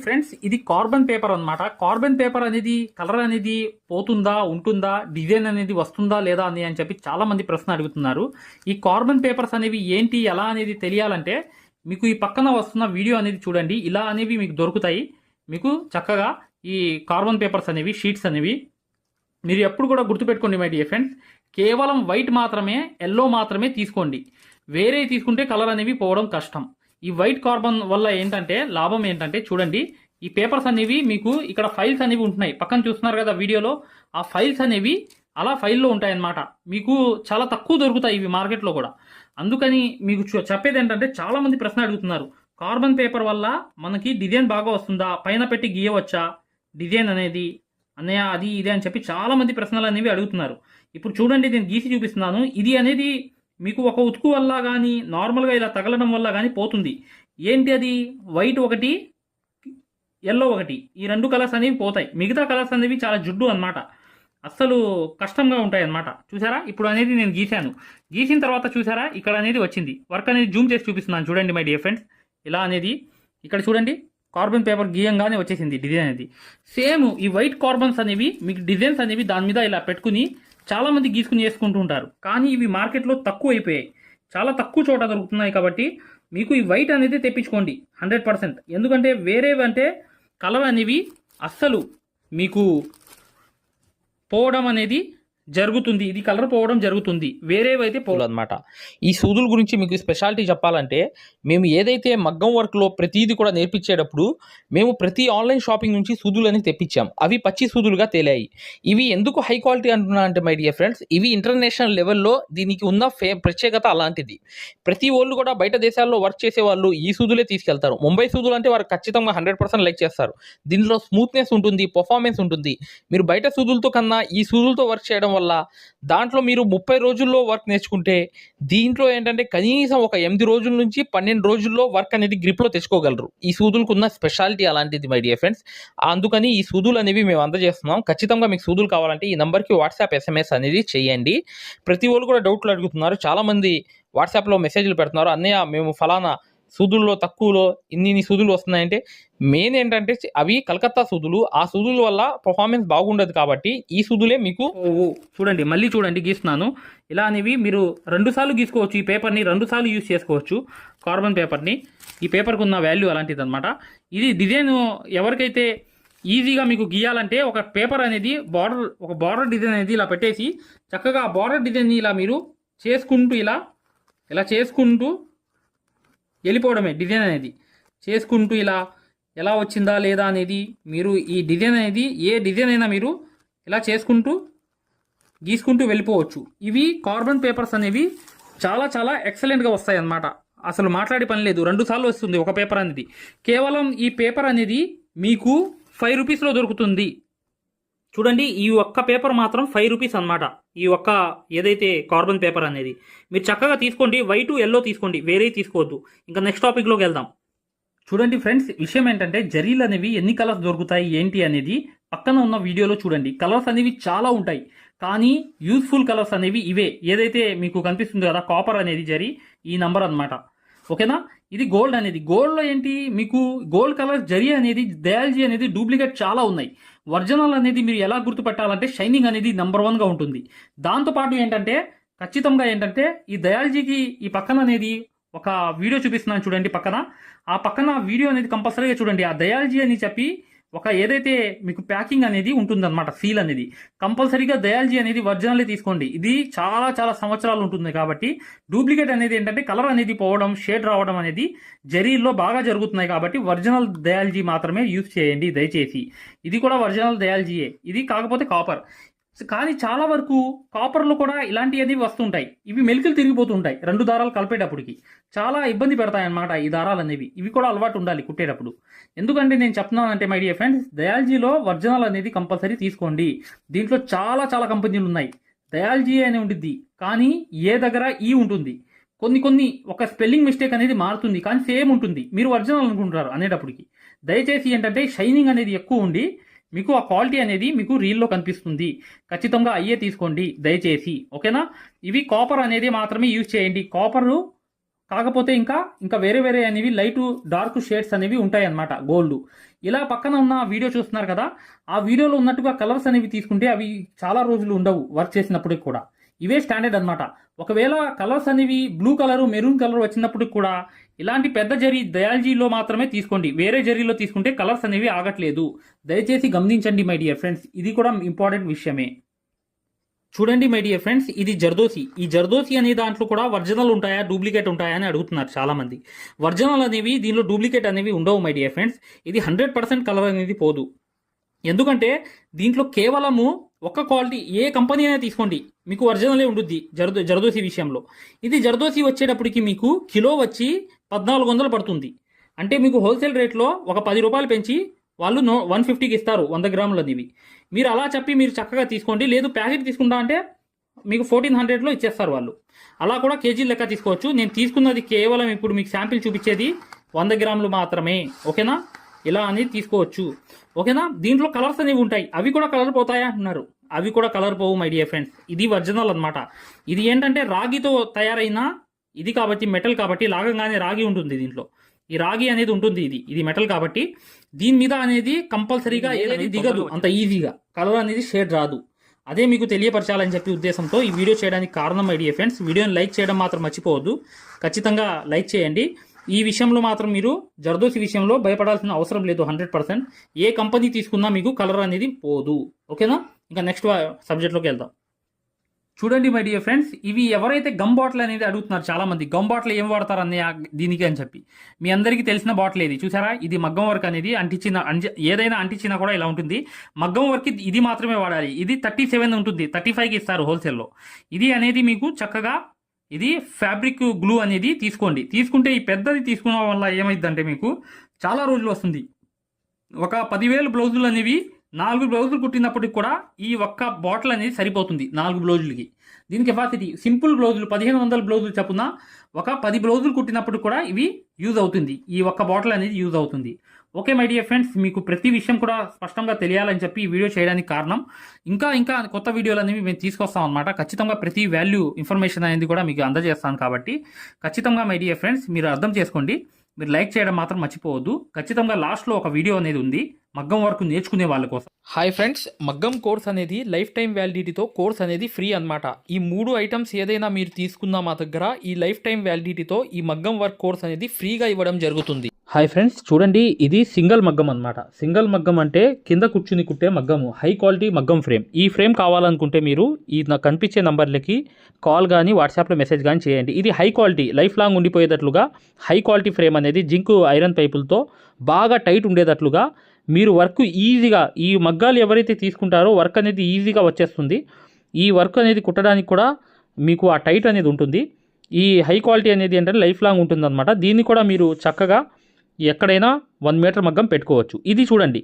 Friends, ఇది carbon paper అన్నమాట. Carbon paper అనేది కలర్ అనేది పోతుందా, ఉంటుందా, డిజైన్ అనేది వస్తుందా లేదా అని చెప్పి చాలా మంది ప్రశ్న అడుగుతున్నారు. ఈ కార్బన్ పేపర్స్ అనేవి ఏంటి, ఎలా అనేది తెలియాలంటే మీకు ఈ పక్కన వస్తున్న వీడియో అనేది చూడండి. ఇలా అనేవి మీకు దొరుకుతాయి. మీకు చక్కగా ఈ కార్బన్ పేపర్స్ అనేవి, షీట్స్ అనేవి మీరు ఎప్పుడు కూడా గుర్తుపెట్టుకోండి మై డియర్ ఫ్రెండ్స్. కేవలం వైట్ మాత్రమే, ఎల్లో మాత్రమే తీసుకోండి. వేరే తీసుకుంటే కలర్ అనేవి పోవడం కష్టం. ఈ వైట్ కార్బన్ వల్ల ఏంటంటే లాభం ఏంటంటే చూడండి, ఈ పేపర్స్ అనేవి మీకు ఇక్కడ ఫైల్స్ అనేవి ఉంటున్నాయి. పక్కన చూస్తున్నారు కదా వీడియోలో, ఆ ఫైల్స్ అనేవి అలా ఫైల్లో ఉంటాయన్నమాట. మీకు చాలా తక్కువ దొరుకుతాయి ఇవి మార్కెట్లో కూడా. అందుకని మీకు చెప్పేది ఏంటంటే చాలా మంది ప్రశ్న అడుగుతున్నారు, కార్బన్ పేపర్ వల్ల మనకి డిజైన్ బాగా వస్తుందా, పైన పెట్టి గీయవచ్చా డిజైన్ అనేది, అన్నయ్య అది ఇది అని చెప్పి చాలా మంది ప్రశ్నలు అనేవి అడుగుతున్నారు. ఇప్పుడు చూడండి, నేను గీసి చూపిస్తున్నాను. ఇది అనేది మీకు ఒక ఉతుకు వల్ల కానీ, నార్మల్గా ఇలా తగలడం వల్ల కానీ పోతుంది. ఏంటి అది, వైట్ ఒకటి, ఎల్లో ఒకటి, ఈ రెండు కలర్స్ అనేవి పోతాయి. మిగతా కలర్స్ అనేవి చాలా జిడ్డు అన్నమాట, అస్సలు కష్టంగా ఉంటాయి అన్నమాట. చూసారా, ఇప్పుడు అనేది నేను గీశాను. గీసిన తర్వాత చూసారా, ఇక్కడ అనేది వచ్చింది. వర్క్ అనేది జూమ్ చేసి చూపిస్తున్నాను చూడండి మై డియర్ ఫ్రెండ్స్. ఇలా అనేది ఇక్కడ చూడండి, కార్బన్ పేపర్ గీయంగానే వచ్చేసింది డిజైన్ అనేది. సేమ్ ఈ వైట్ కార్బన్స్ అనేవి మీకు డిజైన్స్ అనేవి దాని మీద ఇలా పెట్టుకుని చాలా మంది గీసుకుని వేసుకుంటూ ఉంటారు. కానీ ఇవి మార్కెట్లో తక్కువ అయిపోయాయి, చాలా తక్కువ చోట దొరుకుతున్నాయి. కాబట్టి మీకు ఈ వైట్ అనేది తెప్పించుకోండి 100%. ఎందుకంటే వేరేవంటే కలర్ అనేవి అస్సలు మీకు పోవడం అనేది జరుగుతుంది. ఇది కలర్ పోవడం జరుగుతుంది, వేరేవైతే పోదు అనమాట. ఈ సూదుల గురించి మీకు స్పెషాలిటీ చెప్పాలంటే, మేము ఏదైతే మగ్గం వర్క్లో ప్రతిదీ కూడా నేర్పించేటప్పుడు మేము ప్రతి ఆన్లైన్ షాపింగ్ నుంచి సూదులని తెప్పించాం. అవి పచ్చి సూదులుగా తేలాయి. ఇవి ఎందుకు హై క్వాలిటీ అంటున్నా అంటే మై డియర్ ఫ్రెండ్స్, ఇవి ఇంటర్నేషనల్ లెవెల్లో దీనికి ఉన్న ప్రత్యేకత అలాంటిది. ప్రతి వాళ్ళు కూడా బయట దేశాల్లో వర్క్ చేసే వాళ్ళు ఈ సూదులే తీసుకెళ్తారు. ముంబై సూదులు అంటే వారు ఖచ్చితంగా 100% లైక్ చేస్తారు. దీనిలో స్మూత్నెస్ ఉంటుంది, పర్ఫార్మెన్స్ ఉంటుంది. మీరు బయట సూదులతో కన్నా ఈ సూదులతో వర్క్ చేయడం వల్ల దాంట్లో మీరు 30 రోజుల్లో వర్క్ నేర్చుకుంటే, దీంట్లో ఏంటంటే కనీసం ఒక 8 రోజుల నుంచి 12 రోజుల్లో వర్క్ అనేది గ్రిప్లో తెచ్చుకోగలరు. ఈ సూదులకు ఉన్న స్పెషాలిటీ అలాంటిది మై డియర్ ఫ్రెండ్స్. అందుకని ఈ సూదులు అనేవి మేము అందజేస్తున్నాం. ఖచ్చితంగా మీకు సూదులు కావాలంటే ఈ నెంబర్కి వాట్సాప్ SMS అనేది చేయండి. ప్రతి వాళ్ళు కూడా డౌట్లు అడుగుతున్నారు. చాలామంది వాట్సాప్లో మెసేజ్లు పెడుతున్నారు, అన్నయ్య మేము ఫలానా సూదుల్లో తక్కువలో ఇన్ని సూదులు వస్తున్నాయంటే, మెయిన్ ఏంటంటే అవి కలకత్తా సూదులు. ఆ సూదుల వల్ల పర్ఫార్మెన్స్ బాగుండదు. కాబట్టి ఈ సూదులే మీకు చూడండి, మళ్ళీ చూడండి గీస్తున్నాను. ఇలా అనేవి మీరు 2 సార్లు గీసుకోవచ్చు. ఈ పేపర్ని 2 సార్లు యూజ్ చేసుకోవచ్చు. కార్బన్ పేపర్ని, ఈ పేపర్కి ఉన్న వాల్యూ అలాంటిది అనమాట. ఇది డిజైన్ ఎవరికైతే ఈజీగా మీకు గీయాలంటే, ఒక పేపర్ అనేది ఒక బార్డర్ డిజైన్ అనేది ఇలా పెట్టేసి చక్కగా ఆ బార్డర్ డిజైన్ని ఇలా మీరు చేసుకుంటూ ఇలా చేసుకుంటూ వెళ్ళిపోవడమే. డిజైన్ అనేది చేసుకుంటూ ఇలా ఎలా వచ్చిందా లేదా అనేది మీరు ఈ డిజైన్ అనేది ఏ డిజైన్ అయినా మీరు ఇలా చేసుకుంటూ గీసుకుంటూ వెళ్ళిపోవచ్చు. ఇవి కార్బన్ పేపర్స్ అనేవి చాలా చాలా ఎక్సలెంట్గా వస్తాయి అన్నమాట. అసలు మాట్లాడే పని లేదు, 2 సార్లు వస్తుంది ఒక పేపర్ అనేది. కేవలం ఈ పేపర్ అనేది మీకు 5 రూపీస్లో దొరుకుతుంది. చూడండి, ఈ ఒక్క పేపర్ మాత్రం 5 రూపీస్ అనమాట. ఈ ఒక్క ఏదైతే కార్బన్ పేపర్ అనేది మీరు చక్కగా తీసుకోండి. వైట్, ఎల్లో తీసుకోండి, వేరే తీసుకోవద్దు. ఇంకా నెక్స్ట్ టాపిక్లోకి వెళ్దాం. చూడండి ఫ్రెండ్స్, విషయం ఏంటంటే జరీలు అనేవి ఎన్ని కలర్స్ దొరుకుతాయి ఏంటి అనేది పక్కన ఉన్న వీడియోలో చూడండి. కలర్స్ అనేవి చాలా ఉంటాయి, కానీ యూస్ఫుల్ కలర్స్ అనేవి ఇవే. ఏదైతే మీకు కనిపిస్తుంది కదా కాపర్ అనేది జరీ, ఈ నంబర్ అనమాట. ఓకేనా. ఇది గోల్డ్ అనేది, గోల్డ్లో ఏంటి మీకు గోల్డ్ కలర్ జరీ అనేది, దయాల్జీ అనేది డూప్లికేట్ చాలా ఉన్నాయి. ఒరిజినల్ అనేది మీరు ఎలా గుర్తుపెట్టాలంటే షైనింగ్ అనేది నెంబర్ 1గా ఉంటుంది. దాంతోపాటు ఏంటంటే ఖచ్చితంగా ఏంటంటే ఈ దయాల్జీకి ఈ పక్కన అనేది ఒక వీడియో చూపిస్తున్నాను చూడండి పక్కన. ఆ పక్కన వీడియో అనేది కంపల్సరీగా చూడండి. ఆ దయాల్జీ అని చెప్పి ఒక ఏదైతే మీకు ప్యాకింగ్ అనేది ఉంటుందన్నమాట, సీల్ అనేది కంపల్సరీగా దయాల్జీ అనేది ఒరిజినల్లే తీసుకోండి. ఇది చాలా చాలా సంవత్సరాలు ఉంటుంది. కాబట్టి డూప్లికేట్ అనేది ఏంటంటే కలర్ అనేది పోవడం, షేడ్ రావడం అనేది జరీల్లో బాగా జరుగుతున్నాయి. కాబట్టి ఒరిజినల్ దయాల్జీ మాత్రమే యూజ్ చేయండి దయచేసి. ఇది కూడా ఒరిజినల్ దయాల్జీయే, ఇది కాకపోతే కాపర్. కానీ చాలా వరకు కాపర్లు కూడా ఇలాంటివి వస్తుంటాయి. ఇవి మెలికలు తిరిగిపోతుంటాయి 2 దారాలు కలిపేటప్పటికి, చాలా ఇబ్బంది పెడతాయి అన్నమాట ఈ దారాలు అనేవి. ఇవి కూడా అలవాటు ఉండాలి కుట్టేటప్పుడు. ఎందుకంటే నేను చెప్తున్నానంటే మై డియర్ ఫ్రెండ్స్, దయాల్జీలో ఒరిజినల్ అనేది కంపల్సరీ తీసుకోండి. దీంట్లో చాలా చాలా కంపెనీలు ఉన్నాయి. దయాల్జీ అని ఉంటుంది, కానీ ఏ దగ్గర ఈ ఉంటుంది. కొన్ని ఒక స్పెల్లింగ్ మిస్టేక్ అనేది మారుతుంది, కానీ సేమ్ ఉంటుంది. మీరు ఒరిజినల్ అనుకుంటారు అనేటప్పటికి. దయచేసి ఏంటంటే షైనింగ్ అనేది ఎక్కువ ఉండి మీకు ఆ క్వాలిటీ అనేది మీకు రీల్లో కనిపిస్తుంది. ఖచ్చితంగా అయ్యే తీసుకోండి దయచేసి. ఓకేనా. ఇవి కాపర్ అనేది మాత్రమే యూజ్ చేయండి. కాపర్ కాకపోతే ఇంకా వేరే వేరే అనేవి లైట్ డార్క్ షేడ్స్ అనేవి ఉంటాయి అన్నమాట గోల్డ్. ఇలా పక్కన ఉన్న వీడియో చూస్తున్నారు కదా, ఆ వీడియోలో ఉన్నట్టుగా కలర్స్ అనేవి తీసుకుంటే అవి చాలా రోజులు ఉండవు వర్క్ చేసినప్పటికి కూడా. ఇవే స్టాండర్డ్ అన్నమాట. ఒకవేళ కలర్స్ అనేవి బ్లూ కలర్, మెరూన్ కలర్ వచ్చినప్పటికి కూడా ఇలాంటి పెద్ద జరీ దయాల్జీలో మాత్రమే తీసుకోండి. వేరే జరీలో తీసుకుంటే కలర్స్ అనేవి ఆగట్లేదు. దయచేసి గమనించండి మై డియర్ ఫ్రెండ్స్, ఇది కూడా ఇంపార్టెంట్ విషయమే. చూడండి మై డియర్ ఫ్రెండ్స్, ఇది జర్దోసి. ఈ జర్దోసి అనే దాంట్లో కూడా ఒరిజినల్ ఉంటాయా, డూప్లికేట్ ఉంటాయా అని అడుగుతున్నారు చాలా మంది. ఒరిజినల్ అనేవి దీనిలో డూప్లికేట్ అనేవి ఉండవు మై డియర్ ఫ్రెండ్స్. ఇది 100% కలర్ అనేది పోదు. ఎందుకంటే దీంట్లో కేవలము ఒక్క క్వాలిటీ, ఏ కంపెనీ అయినా తీసుకోండి మీకు ఒరిజినలే ఉంటుంది జర్దోసి విషయంలో. ఇది జర్దోసి వచ్చేటప్పటికి మీకు కిలో వచ్చి 1400 పడుతుంది. అంటే మీకు హోల్సేల్ రేట్లో ఒక 10 రూపాయలు పెంచి వాళ్ళు 150కి ఇస్తారు 100 గ్రాములు అనేవి. మీరు అలా చెప్పి మీరు చక్కగా తీసుకోండి. లేదు ప్యాకెట్ తీసుకుంటా అంటే మీకు 1400లో ఇచ్చేస్తారు వాళ్ళు. అలా కూడా కేజీ లెక్క తీసుకోవచ్చు. నేను తీసుకున్నది కేవలం ఇప్పుడు మీకు శాంపిల్ చూపించేది 100 గ్రాములు మాత్రమే. ఓకేనా? ఇలా అనేది తీసుకోవచ్చు. ఓకేనా? దీంట్లో కలర్స్ అనేవి ఉంటాయి. అవి కూడా కలర్ పోతాయా అంటున్నారు. అవి కూడా కలర్ పోవు మై డియర్ ఫ్రెండ్స్. ఇది ఒరిజినల్ అనమాట. ఇది ఏంటంటే రాగితో తయారైన ఇది కాబట్టి, మెటల్ కాబట్టి లాగంగానే రాగి ఉంటుంది దీంట్లో. ఈ రాగి అనేది ఉంటుంది. ఇది మెటల్ కాబట్టి దీని మీద అనేది కంపల్సరీగా ఏదైతే దిగదు అంత ఈజీగా, కలర్ అనేది షేడ్ రాదు. అదే మీకు తెలియపరచాలని చెప్పి ఉద్దేశంతో ఈ వీడియో చేయడానికి కారణం మై డియర్ ఫ్రెండ్స్. వీడియోని లైక్ చేయడం మాత్రం మర్చిపోవద్దు. ఖచ్చితంగా లైక్ చేయండి. ఈ విషయంలో మాత్రం మీరు జర్దోసి విషయంలో భయపడాల్సిన అవసరం లేదు. 100% ఏ కంపెనీ తీసుకున్నా మీకు కలర్ అనేది పోదు. ఓకేనా? ఇంకా నెక్స్ట్ సబ్జెక్ట్లోకి వెళ్దాం. చూడండి మై డియర్ ఫ్రెండ్స్, ఇవి ఎవరైతే గమ్ బాటిల్ అనేది అడుగుతున్నారు చాలా మంది, గమ్ బాటిల్ ఏం వాడతారు అనే దీనికి అని చెప్పి. మీ అందరికీ తెలిసిన బాటిల్ ఇది చూసారా? ఇది మగ్గం వర్క్ అనేది ఏదైనా అంటించినా కూడా ఇలా ఉంటుంది. మగ్గం వర్క్ ఇది మాత్రమే వాడాలి. ఇది 37 ఉంటుంది, 35కి ఇస్తారు హోల్సేల్లో. ఇది అనేది మీకు చక్కగా ఇది ఫ్యాబ్రిక్ గ్లూ అనేది తీసుకుంటే ఈ పెద్దది తీసుకున్న వల్ల ఏమైందంటే మీకు చాలా రోజులు వస్తుంది. ఒక 10,000 బ్లౌజులు అనేవి 4 బ్లౌజులు కుట్టినప్పటికి కూడా ఈ ఒక్క బాటిల్ అనేది సరిపోతుంది 4 బ్లౌజులకి. దీని కెపాసిటీ సింపుల్ బ్లౌజులు 1500 బ్లౌజులు చప్పున ఒక 10 బ్లౌజులు కుట్టినప్పుడు కూడా ఇవి యూజ్ అవుతుంది. ఈ ఒక్క బాటిల్ అనేది యూజ్ అవుతుంది. ఓకే మై డియర్ ఫ్రెండ్స్, మీకు ప్రతి విషయం కూడా స్పష్టంగా తెలియాలని చెప్పి ఈ వీడియో చేయడానికి కారణం. ఇంకా కొత్త వీడియోలు అనేవి మేము తీసుకొస్తాం అనమాట. ఖచ్చితంగా ప్రతి వాల్యూ ఇన్ఫర్మేషన్ అనేది కూడా మీకు అందజేస్తాను. కాబట్టి ఖచ్చితంగా మై డియర్ ఫ్రెండ్స్ మీరు అర్థం చేసుకోండి. మీరు లైక్ చేయడం మాత్రం మర్చిపోవద్దు. ఖచ్చితంగా లాస్ట్లో ఒక వీడియో అనేది ఉంది మగ్గం వర్క్ నేర్చుకునే వాళ్ళ కోసం. హాయ్ ఫ్రెండ్స్, మగ్గం కోర్స్ అనేది లైఫ్ టైం వ్యాలిడిటీతో కోర్స్ అనేది ఫ్రీ అనమాట. ఈ 3 ఐటమ్స్ ఏదైనా మీరు తీసుకున్నా మా దగ్గర ఈ లైఫ్ టైం వ్యాలిడిటీతో ఈ మగ్గం వర్క్ కోర్స్ అనేది ఫ్రీగా ఇవ్వడం జరుగుతుంది. హాయ్ ఫ్రెండ్స్, చూడండి ఇది సింగిల్ మగ్గం అనమాట. సింగిల్ మగ్గం అంటే కింద కూర్చుని కుట్టే మగ్గము, హై క్వాలిటీ మగ్గం ఫ్రేమ్. ఈ ఫ్రేమ్ కావాలనుకుంటే మీరు ఈ నాకు కనిపించే నంబర్లకి కాల్ కానీ వాట్సాప్లో మెసేజ్ కానీ చేయండి. ఇది హై క్వాలిటీ, లైఫ్ లాంగ్ ఉండిపోయేటట్లుగా హై క్వాలిటీ ఫ్రేమ్ అనేది జింక్ ఐరన్ పైపులతో బాగా టైట్ ఉండేటట్లుగా మీరు వర్క్ ఈజీగా, ఈ మగ్గాలు ఎవరైతే తీసుకుంటారో వర్క్ అనేది ఈజీగా వచ్చేస్తుంది. ఈ వర్క్ అనేది కుట్టడానికి కూడా మీకు ఆ టైట్ అనేది ఉంటుంది. ఈ హై క్వాలిటీ అనేది ఏంటంటే లైఫ్ లాంగ్ ఉంటుందన్నమాట. దీన్ని కూడా మీరు చక్కగా ఎక్కడైనా 1 మీటర్ మగ్గం పెట్టుకోవచ్చు. ఇది చూడండి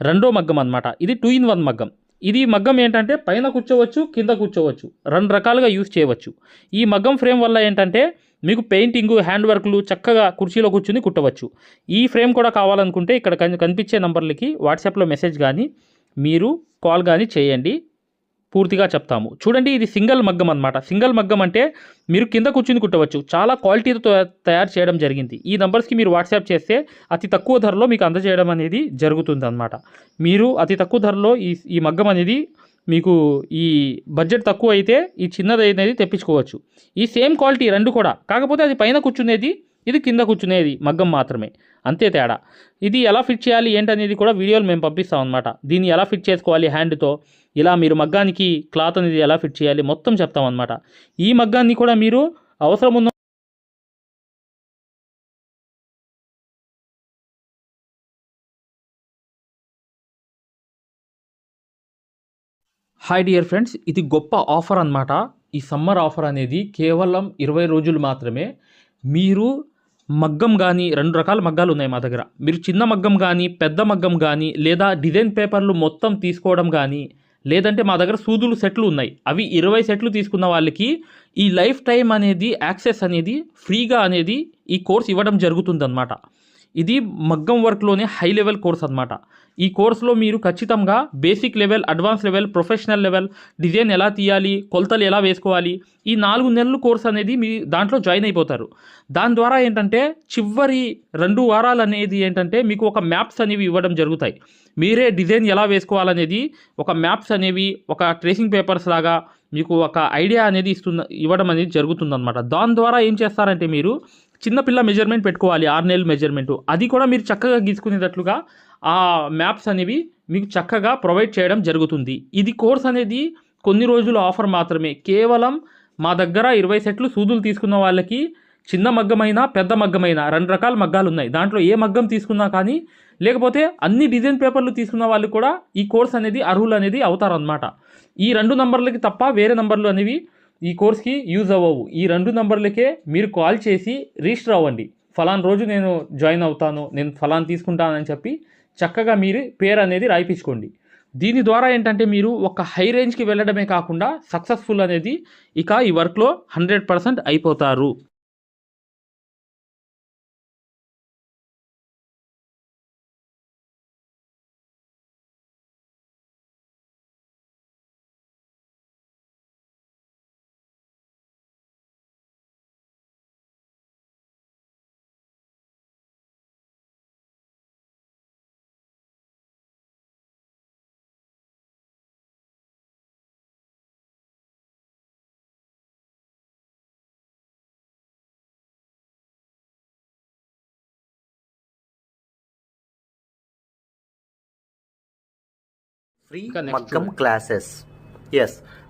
రెండో మగ్గం అనమాట. ఇది 2-in-1 మగ్గం. ఇది మగ్గం ఏంటంటే పైన కూర్చోవచ్చు, కింద కూర్చోవచ్చు, 2 రకాలుగా యూజ్ చేయవచ్చు. ఈ మగ్గం ఫ్రేమ్ వల్ల ఏంటంటే మీకు పెయింటింగ్, హ్యాండ్ వర్క్లు చక్కగా కుర్చీలో కూర్చుని కుట్టవచ్చు. ఈ ఫ్రేమ్ కూడా కావాలనుకుంటే ఇక్కడ కనిపించే నంబర్లకి వాట్సాప్లో మెసేజ్ కానీ మీరు కాల్ కానీ చేయండి, పూర్తిగా చెప్తాము. చూడండి ఇది సింగిల్ మగ్గం అనమాట. సింగిల్ మగ్గం అంటే మీరు కింద కూర్చుని కుట్టవచ్చు. చాలా క్వాలిటీతో తయారు చేయడం జరిగింది. ఈ నంబర్స్కి మీరు వాట్సాప్ చేస్తే అతి తక్కువ ధరలో మీకు అందజేయడం అనేది జరుగుతుంది అనమాట. మీరు అతి తక్కువ ధరలో ఈ మగ్గం అనేది మీకు ఈ బడ్జెట్ తక్కువ అయితే ఈ చిన్నది అనేది తెప్పించుకోవచ్చు. ఈ సేమ్ క్వాలిటీ 2 కూడా, కాకపోతే అది పైన కూర్చునేది, ఇది కింద కూర్చునేది మగ్గం మాత్రమే, అంతే తేడా. ఇది ఎలా ఫిట్ చేయాలి ఏంటనేది కూడా వీడియోలు మేము పంపిస్తాం అనమాట. దీన్ని ఎలా ఫిట్ చేసుకోవాలి హ్యాండ్తో, ఇలా మీరు మగ్గానికి క్లాత్ అనేది ఎలా ఫిట్ చేయాలి మొత్తం చెప్తాం అనమాట. ఈ మగ్గాన్ని కూడా మీరు అవసరం ఉన్న హాయ్ డియర్ ఫ్రెండ్స్, ఇది గొప్ప ఆఫర్ అనమాట. ఈ సమ్మర్ ఆఫర్ అనేది కేవలం 20 రోజులు మాత్రమే. మీరు మగ్గం కానీ 2 రకాల మగ్గాలు ఉన్నాయి మా దగ్గర. మీరు చిన్న మగ్గం కానీ పెద్ద మగ్గం కానీ లేదా డిజైన్ పేపర్లు మొత్తం తీసుకోవడం కానీ, లేదంటే మా దగ్గర సూదులు సెట్లు ఉన్నాయి, అవి 20 సెట్లు తీసుకున్న వాళ్ళకి ఈ లైఫ్ టైం అనేది యాక్సెస్ అనేది ఫ్రీగా అనేది ఈ కోర్స్ ఇవ్వడం జరుగుతుందన్నమాట. ఇది మగ్గం వర్క్లోనే హై లెవెల్ కోర్స్ అనమాట. ఈ కోర్సులో మీరు ఖచ్చితంగా basic level, advance level, professional level, design ఎలా తీయాలి, కొలతలు ఎలా వేసుకోవాలి, ఈ 4 నెలలు కోర్స్ అనేది మీ దాంట్లో జాయిన్ అయిపోతారు. దాని ద్వారా ఏంటంటే చివరి 2 వారాలు అనేది ఏంటంటే మీకు ఒక మ్యాప్స్ అనేవి ఇవ్వడం జరుగుతాయి. మీరే డిజైన్ ఎలా వేసుకోవాలనేది ఒక మ్యాప్స్ అనేవి, ఒక ట్రేసింగ్ పేపర్స్ లాగా మీకు ఒక ఐడియా అనేది ఇవ్వడం అనేది జరుగుతుందన్నమాట. దాని ద్వారా ఏం చేస్తారంటే మీరు చిన్నపిల్ల మెజర్మెంట్ పెట్టుకోవాలి, 6 నెలల మెజర్మెంటు, అది కూడా మీరు చక్కగా గీసుకునేటట్లుగా ఆ మ్యాప్స్ అనేవి మీకు చక్కగా ప్రొవైడ్ చేయడం జరుగుతుంది. ఇది కోర్స్ అనేది కొన్ని రోజులు ఆఫర్ మాత్రమే. కేవలం మా దగ్గర 20 సెట్లు సూదులు తీసుకున్న వాళ్ళకి చిన్న మగ్గమైనా పెద్ద మగ్గమైనా 2 రకాల మగ్గాలు ఉన్నాయి. దాంట్లో ఏ మగ్గం తీసుకున్నా కానీ, లేకపోతే అన్ని డిజైన్ పేపర్లు తీసుకున్న వాళ్ళు కూడా ఈ కోర్స్ అనేది అర్హులు అనేది అవుతారనమాట. ఈ 2 నంబర్లకి తప్ప వేరే నంబర్లు అనేవి ఈ కోర్స్కి యూజ్ అవ్వవు. ఈ 2 నంబర్లకే మీరు కాల్ చేసి రిజిస్టర్ అవ్వండి. ఫలానా రోజు నేను జాయిన్ అవుతాను, నేను ఫలానా తీసుకుంటానని చెప్పి చక్కగా మీరు పేరు అనేది రాయిపించుకోండి. దీని ద్వారా ఏంటంటే మీరు ఒక హై రేంజ్కి వెళ్ళడమే కాకుండా సక్సెస్ఫుల్ అనేది ఇక ఈ వర్క్లో 100% అయిపోతారు. ఫ్రీ మగ్గం క్లాసెస్,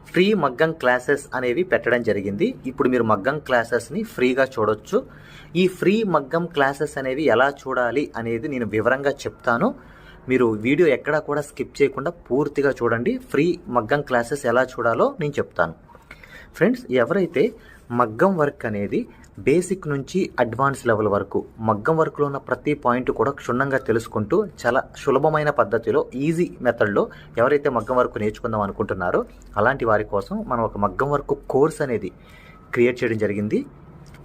ఫ్రీ మగ్గం క్లాసెస్ అనేవి పెట్టడం జరిగింది. ఇప్పుడు మీరు మగ్గం క్లాసెస్ని ఫ్రీగా చూడొచ్చు. ఈ ఫ్రీ మగ్గం క్లాసెస్ అనేవి ఎలా చూడాలి అనేది నేను వివరంగా చెప్తాను. మీరు వీడియో ఎక్కడా కూడా స్కిప్ చేయకుండా పూర్తిగా చూడండి. ఫ్రీ మగ్గం క్లాసెస్ ఎలా చూడాలో నేను చెప్తాను. ఫ్రెండ్స్, ఎవరైతే మగ్గం వర్క్ అనేది బేసిక్ నుంచి అడ్వాన్స్ లెవెల్ వరకు మగ్గం వర్క్లో ఉన్న ప్రతి పాయింట్ కూడా క్షుణ్ణంగా తెలుసుకుంటూ చాలా సులభమైన పద్ధతిలో, ఈజీ మెథడ్లో ఎవరైతే మగ్గం వర్క్ నేర్చుకుందాం అనుకుంటున్నారో అలాంటి వారి కోసం మనం ఒక మగ్గం వర్క్ కోర్స్ అనేది క్రియేట్ చేయడం జరిగింది.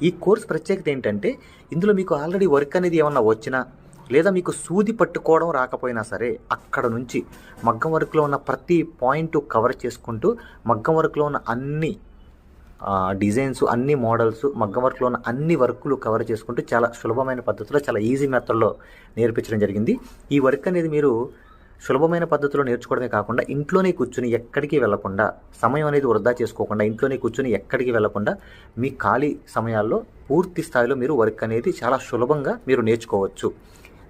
ఈ కోర్స్ ప్రత్యేకత ఏంటంటే, ఇందులో మీకు ఆల్రెడీ వర్క్ అనేది ఏమన్నా వచ్చినా, లేదా మీకు సూది పట్టుకోవడం రాకపోయినా సరే, అక్కడ నుంచి మగ్గం వర్క్లో ఉన్న ప్రతి పాయింట్ కవర్ చేసుకుంటూ మగ్గం వర్క్లో ఉన్న అన్ని డిజైన్స్, అన్ని మోడల్స్, మగ్గం వర్క్లో ఉన్న అన్ని వర్కులు కవర్ చేసుకుంటూ చాలా సులభమైన పద్ధతిలో, చాలా ఈజీ మెథడ్లో నేర్పించడం జరిగింది. ఈ వర్క్ అనేది మీరు సులభమైన పద్ధతిలో నేర్చుకోవడమే కాకుండా ఇంట్లోనే కూర్చుని ఎక్కడికి వెళ్లకుండా, సమయం అనేది వృధా చేసుకోకుండా ఇంట్లోనే కూర్చుని ఎక్కడికి వెళ్లకుండా మీ ఖాళీ సమయాల్లో పూర్తి స్థాయిలో మీరు వర్క్ అనేది చాలా సులభంగా మీరు నేర్చుకోవచ్చు.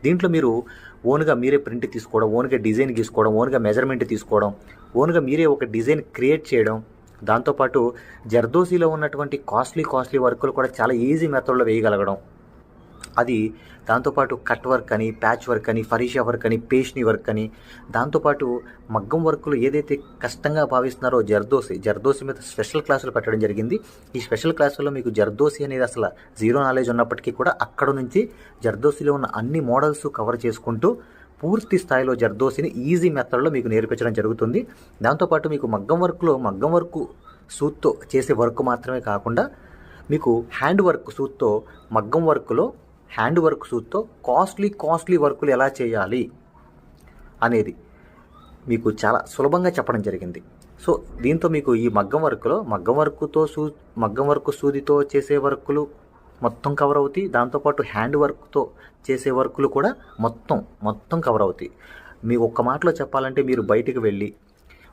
దీంట్లో మీరు ఓన్గా మీరే ప్రింట్ తీసుకోవడం, ఓన్గా డిజైన్ గీసుకోవడం, ఓన్గా మెజర్మెంట్ తీసుకోవడం, ఓన్గా మీరే ఒక డిజైన్ క్రియేట్ చేయడం, దాంతోపాటు జర్దోసీలో ఉన్నటువంటి కాస్ట్లీ వర్కులు కూడా చాలా ఈజీ మెథడ్లో వేయగలగడం, అది దాంతోపాటు కట్ వర్క్ అని, ప్యాచ్ వర్క్ అని, ఫరీషా వర్క్ అని, పేష్ని వర్క్ అని, దాంతోపాటు మగ్గం వర్కులు ఏదైతే కష్టంగా భావిస్తున్నారో జర్దోసి మీద స్పెషల్ క్లాసులు పెట్టడం జరిగింది. ఈ స్పెషల్ క్లాసుల్లో మీకు జర్దోసి అనేది అసలు జీరో నాలెడ్జ్ ఉన్నప్పటికీ కూడా అక్కడ నుంచి జర్దోసిలో ఉన్న అన్ని మోడల్స్ కవర్ చేసుకుంటూ పూర్తి స్థాయిలో జర్దోసిని ఈజీ మెథడ్లో మీకు నేర్పించడం జరుగుతుంది. దాంతోపాటు మీకు మగ్గం వర్క్ సూత్తో చేసే వర్క్ మాత్రమే కాకుండా మీకు హ్యాండ్ వర్క్ సూత్తో, మగ్గం వర్క్లో హ్యాండ్ వర్క్ సూత్తో కాస్ట్లీ వర్కులు ఎలా చేయాలి అనేది మీకు చాలా సులభంగా చెప్పడం జరిగింది. సో దీంతో మీకు ఈ మగ్గం వర్క్ సూదితో చేసే వర్కులు మొత్తం కవర్ అవుతాయి. దాంతోపాటు హ్యాండ్ వర్క్తో చేసే వర్కులు కూడా మొత్తం కవర్ అవుతాయి. మీ ఒక్క మాటలో చెప్పాలంటే, మీరు బయటికి వెళ్ళి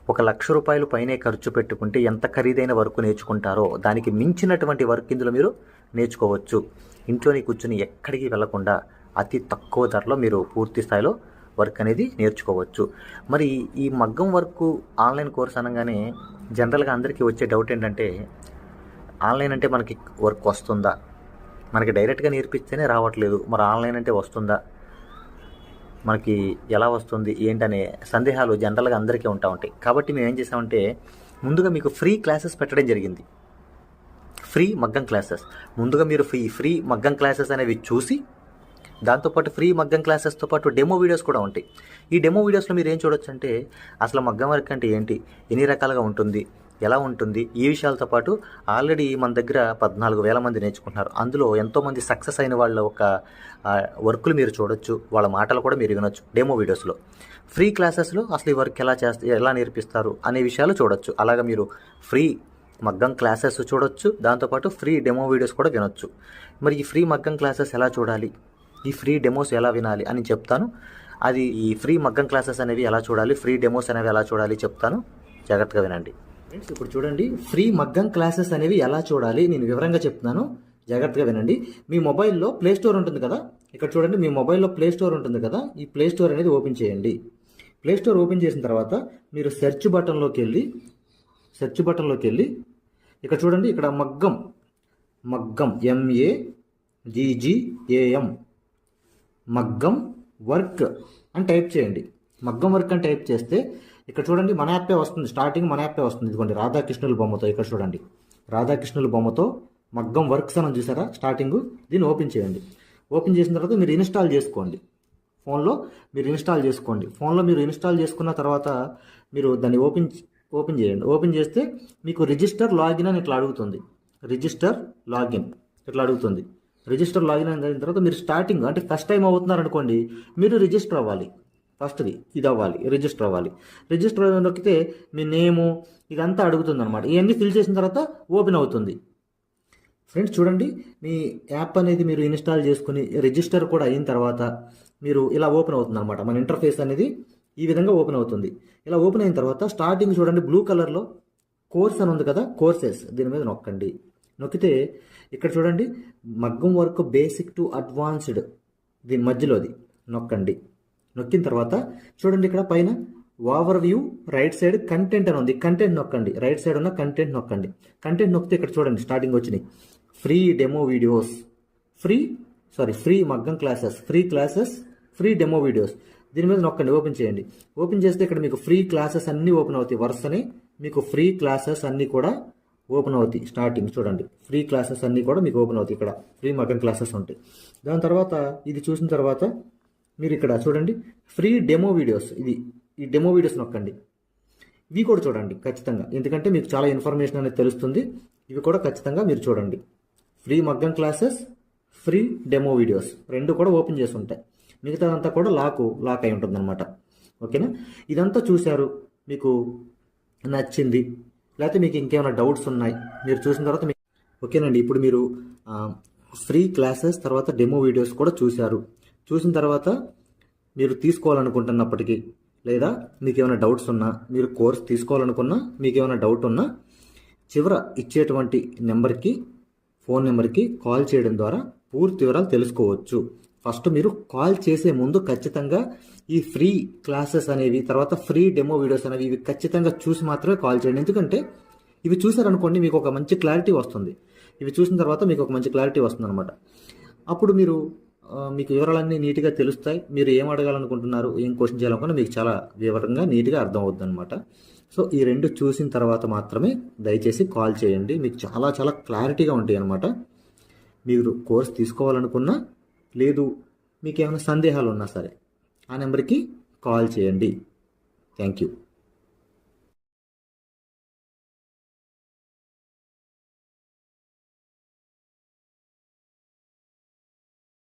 1,00,000 రూపాయలు పైనే ఖర్చు పెట్టుకుంటే ఎంత ఖరీదైన వర్క్ నేర్చుకుంటారో దానికి మించినటువంటి వర్క్ ఇందులో మీరు నేర్చుకోవచ్చు. ఇంట్లోనే కూర్చుని ఎక్కడికి వెళ్లకుండా అతి తక్కువ ధరలో మీరు పూర్తి స్థాయిలో వర్క్ అనేది నేర్చుకోవచ్చు. మరి ఈ మగ్గం వర్క్ ఆన్లైన్ కోర్స్ అనగానే జనరల్గా అందరికీ వచ్చే డౌట్ ఏంటంటే, ఆన్లైన్ అంటే మనకి వర్క్ వస్తుందా, మనకి డైరెక్ట్గా నేర్పిస్తేనే రావట్లేదు, మరి ఆన్లైన్ అంటే వస్తుందా, మనకి ఎలా వస్తుంది ఏంటనే సందేహాలు జనరల్గా అందరికీ ఉంటాయి. కాబట్టి మేము ఏం చేసామంటే, ముందుగా మీకు ఫ్రీ క్లాసెస్ పెట్టడం జరిగింది. ఫ్రీ మగ్గం క్లాసెస్ ముందుగా మీరు ఫ్రీ మగ్గం క్లాసెస్ అనేవి చూసి, దాంతోపాటు ఫ్రీ మగ్గం క్లాసెస్తో పాటు డెమో వీడియోస్ కూడా ఉంటాయి. ఈ డెమో వీడియోస్లో మీరు ఏం చూడొచ్చు అంటే, అసలు మగ్గం వర్క్ అంటే ఏంటి, ఎన్ని రకాలుగా ఉంటుంది, ఎలా ఉంటుంది ఈ విషయాలతో పాటు ఆల్రెడీ మన దగ్గర 14,000 మంది నేర్చుకుంటున్నారు. అందులో ఎంతోమంది సక్సెస్ అయిన వాళ్ళ ఒక వర్కులు మీరు చూడొచ్చు, వాళ్ళ మాటలు కూడా మీరు వినొచ్చు డెమో వీడియోస్లో. ఫ్రీ క్లాసెస్లో అసలు ఈ వర్క్ ఎలా నేర్పిస్తారు అనే విషయాలు చూడొచ్చు. అలాగా మీరు ఫ్రీ మగ్గం క్లాసెస్ చూడొచ్చు, దాంతోపాటు ఫ్రీ డెమో వీడియోస్ కూడా వినొచ్చు. మరి ఈ ఫ్రీ మగ్గం క్లాసెస్ ఎలా చూడాలి, ఈ ఫ్రీ డెమోస్ ఎలా వినాలి అని చెప్తాను. అది ఈ ఫ్రీ మగ్గం క్లాసెస్ అనేవి ఎలా చూడాలి, ఫ్రీ డెమోస్ అనేవి ఎలా చూడాలి చెప్తాను, జాగ్రత్తగా వినండి. ఫ్రెండ్స్, ఇప్పుడు చూడండి, ఫ్రీ మగ్గం క్లాసెస్ అనేవి ఎలా చూడాలి నేను వివరంగా చెప్తున్నాను, జాగ్రత్తగా వినండి. మీ మొబైల్లో ప్లే స్టోర్ ఉంటుంది కదా, ఇక్కడ చూడండి, మీ మొబైల్లో ప్లే స్టోర్ ఉంటుంది కదా, ఈ ప్లే స్టోర్ అనేది ఓపెన్ చేయండి. ప్లే స్టోర్ ఓపెన్ చేసిన తర్వాత మీరు సెర్చ్ బటన్లోకి వెళ్ళి ఇక్కడ చూడండి, ఇక్కడ మగ్గం MAGGAM మగ్గం వర్క్ అని టైప్ చేయండి. మగ్గం వర్క్ అని టైప్ చేస్తే ఇక్కడ చూడండి మన యాపే వస్తుంది, స్టార్టింగ్ మన యాపే వస్తుంది. ఇదిగోండి రాధాకృష్ణుల బొమ్మతో, ఇక్కడ చూడండి రాధాకృష్ణుల బొమ్మతో మగ్గం వర్క్స్ అని చూసారా స్టార్టింగ్. దీన్ని ఓపెన్ చేయండి. ఓపెన్ చేసిన తర్వాత మీరు ఇన్స్టాల్ చేసుకోండి. ఫోన్లో మీరు ఇన్స్టాల్ చేసుకున్న తర్వాత మీరు దాన్ని ఓపెన్ చేయండి. ఓపెన్ చేస్తే మీకు రిజిస్టర్ లాగిన్ అని ఇట్లా అడుగుతుంది. రిజిస్టర్ లాగిన్ అయిన తర్వాత మీరు స్టార్టింగ్ అంటే ఫస్ట్ టైం అవుతున్నారు అనుకోండి, మీరు రిజిస్టర్ అవ్వాలి. ఫస్ట్ది ఇది అవ్వాలి, రిజిస్టర్ నొక్కితే మీ నేము ఇదంతా అడుగుతుంది అనమాట. ఇవన్నీ ఫిల్ చేసిన తర్వాత ఓపెన్ అవుతుంది. ఫ్రెండ్స్ చూడండి, మీ యాప్ అనేది మీరు ఇన్స్టాల్ చేసుకుని రిజిస్టర్ కూడా అయిన తర్వాత మీరు ఇలా ఓపెన్ అవుతుంది అనమాట. మన ఇంటర్ఫేస్ అనేది ఈ విధంగా ఓపెన్ అవుతుంది. ఇలా ఓపెన్ అయిన తర్వాత స్టార్టింగ్ చూడండి బ్లూ కలర్లో కోర్స్ అని ఉంది కదా, కోర్సెస్, దీని మీద నొక్కండి. నొక్కితే ఇక్కడ చూడండి మగ్గం వర్క్ బేసిక్ టు అడ్వాన్స్డ్, దీని మధ్యలోది నొక్కండి. నొక్కిన తర్వాత చూడండి ఇక్కడ పైన over view right side content అని ఉంది, కంటెంట్ నొక్కండి. రైట్ సైడ్ ఉన్న కంటెంట్ నొక్కండి. కంటెంట్ నొక్కితే ఇక్కడ చూడండి స్టార్టింగ్ వచ్చినాయి ఫ్రీ డెమో వీడియోస్, ఫ్రీ మగ్గం క్లాసెస్, ఫ్రీ డెమో వీడియోస్. దీని మీద నొక్కండి, ఓపెన్ చేయండి. ఓపెన్ చేస్తే ఇక్కడ మీకు ఫ్రీ క్లాసెస్ అన్నీ ఓపెన్ అవుతాయి. వరుసనే మీకు ఫ్రీ క్లాసెస్ అన్నీ కూడా ఓపెన్ అవుతాయి. స్టార్టింగ్ చూడండి ఫ్రీ క్లాసెస్ అన్నీ కూడా మీకు ఓపెన్ అవుతాయి. ఇక్కడ ఫ్రీ మగ్గం క్లాసెస్ ఉంటాయి. దాని తర్వాత ఇది చూసిన తర్వాత మీరు ఇక్కడ చూడండి ఫ్రీ డెమో వీడియోస్, ఈ డెమో వీడియోస్ నొక్కండి. ఇవి కూడా చూడండి ఖచ్చితంగా, ఎందుకంటే మీకు చాలా ఇన్ఫర్మేషన్ అనేది తెలుస్తుంది. ఇవి కూడా ఖచ్చితంగా మీరు చూడండి. ఫ్రీ మగ్గం క్లాసెస్, ఫ్రీ డెమో వీడియోస్ రెండు కూడా ఓపెన్ చేసి ఉంటాయి. మిగతాదంతా కూడా లాక్ అయి ఉంటుంది అనమాట. ఓకేనా, ఇదంతా చూశారు, మీకు నచ్చింది, లేకపోతే మీకు ఇంకేమైనా డౌట్స్ ఉన్నాయి మీరు చూసిన తర్వాత ఓకేనండి. ఇప్పుడు మీరు ఫ్రీ క్లాసెస్ తర్వాత డెమో వీడియోస్ కూడా చూసిన తర్వాత మీరు తీసుకోవాలనుకుంటున్నప్పటికీ, లేదా మీకు ఏమైనా డౌట్స్ ఉన్నా, మీరు కోర్స్ తీసుకోవాలనుకున్నా, మీకు ఏమైనా డౌట్ ఉన్నా చివర ఇచ్చేటువంటి ఫోన్ నెంబర్కి కాల్ చేయడం ద్వారా పూర్తి వివరాలు తెలుసుకోవచ్చు. ఫస్ట్ మీరు కాల్ చేసే ముందు ఖచ్చితంగా ఈ ఫ్రీ క్లాసెస్ అనేవి, తర్వాత ఫ్రీ డెమో వీడియోస్ అనేవి ఇవి ఖచ్చితంగా చూసి మాత్రమే కాల్ చేయండి. ఎందుకంటే ఇవి చూసారనుకోండి మీకు ఒక మంచి క్లారిటీ వస్తుంది. ఇవి చూసిన తర్వాత మీకు ఒక మంచి క్లారిటీ వస్తుంది అనమాట. అప్పుడు మీకు వివరాలన్నీ నీట్గా తెలుస్తాయి. మీరు ఏం అడగాలనుకుంటున్నారు, ఏం క్వశ్చన్ చేయాలనుకున్నా మీకు చాలా వివరంగా నీట్గా అర్థం అవుతుంది అనమాట. సో ఈ రెండు చూసిన తర్వాత మాత్రమే దయచేసి కాల్ చేయండి. మీకు చాలా చాలా క్లారిటీగా ఉంటాయి అనమాట. మీరు కోర్స్ తీసుకోవాలనుకున్నా, లేదు మీకు ఏమైనా సందేహాలు ఉన్నా సరే ఆ నెంబర్కి కాల్ చేయండి. Thank you.